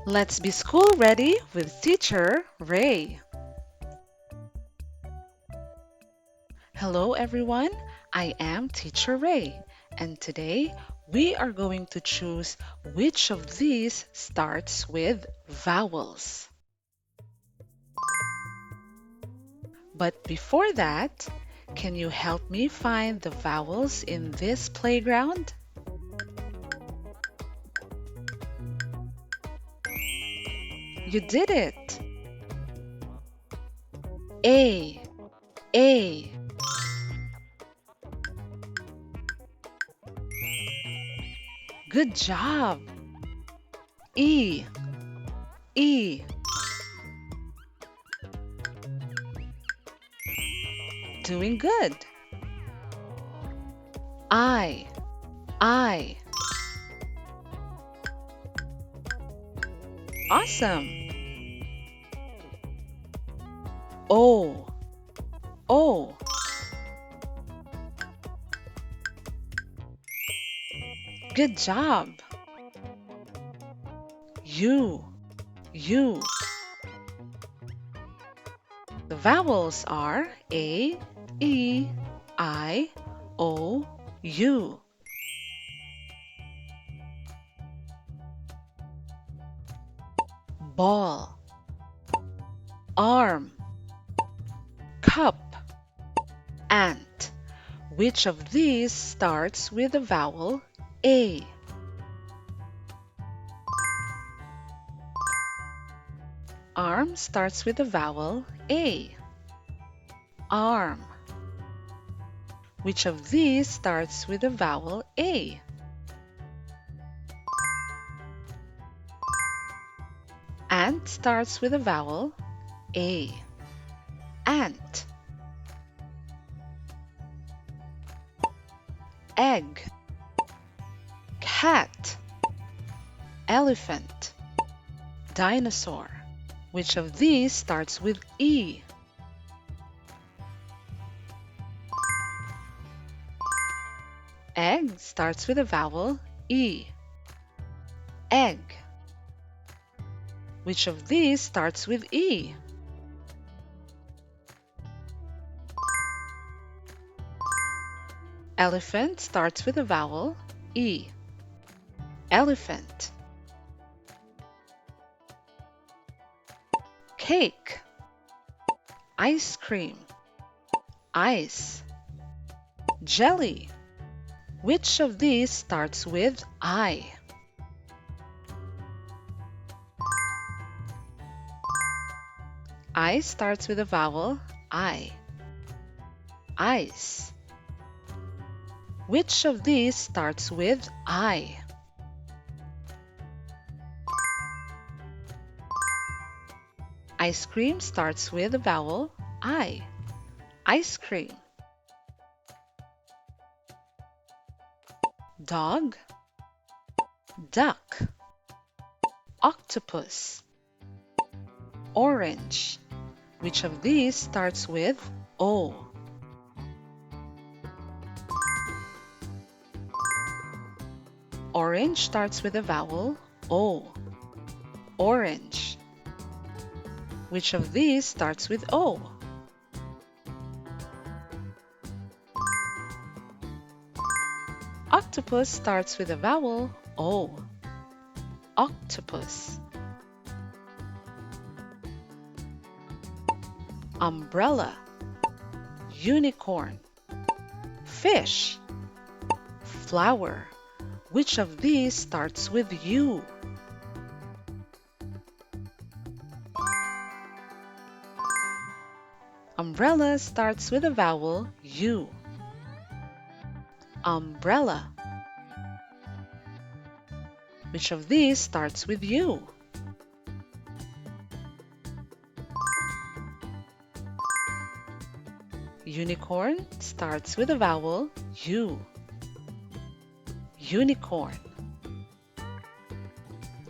Let's be school ready with Teacher Ray. Hello everyone, I am Teacher Ray, and today we are going to choose which of these starts with vowels. But before that, can you help me find the vowels in this playground? You did it! A, A. Good job! E, E. Doing good. I. Awesome. O. Good job. U. The vowels are A, E, I, O, U. Ball, arm, cup, ant. Which of these starts with the vowel A? Arm starts with the vowel A. Arm. Which of these starts with the vowel A? Ant starts with the vowel A. Ant. Egg, cat, elephant, dinosaur. Which of these starts with E? Egg starts with the vowel E. Egg. Which of these starts with E? Elephant starts with the vowel E. Elephant. Cake, ice cream, ice, jelly. Which of these starts with I? I starts with the vowel I. Ice. Which of these starts with I? Ice cream starts with the vowel I. Ice cream. Dog, duck, octopus, orange. Which of these starts with O? Orange starts with the vowel O. Orange. Which of these starts with O? Octopus starts with the vowel O. Octopus. Umbrella, unicorn, fish, flower. Which of these starts with U? Umbrella starts with the vowel U. Umbrella. Which of these starts with U? Unicorn starts with the vowel U. Unicorn.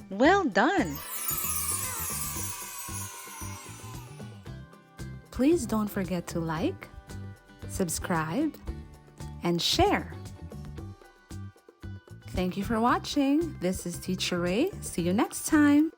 Well done! Please don't forget to like, subscribe, and share. Thank you for watching. This is Teacher Ray. See you next time.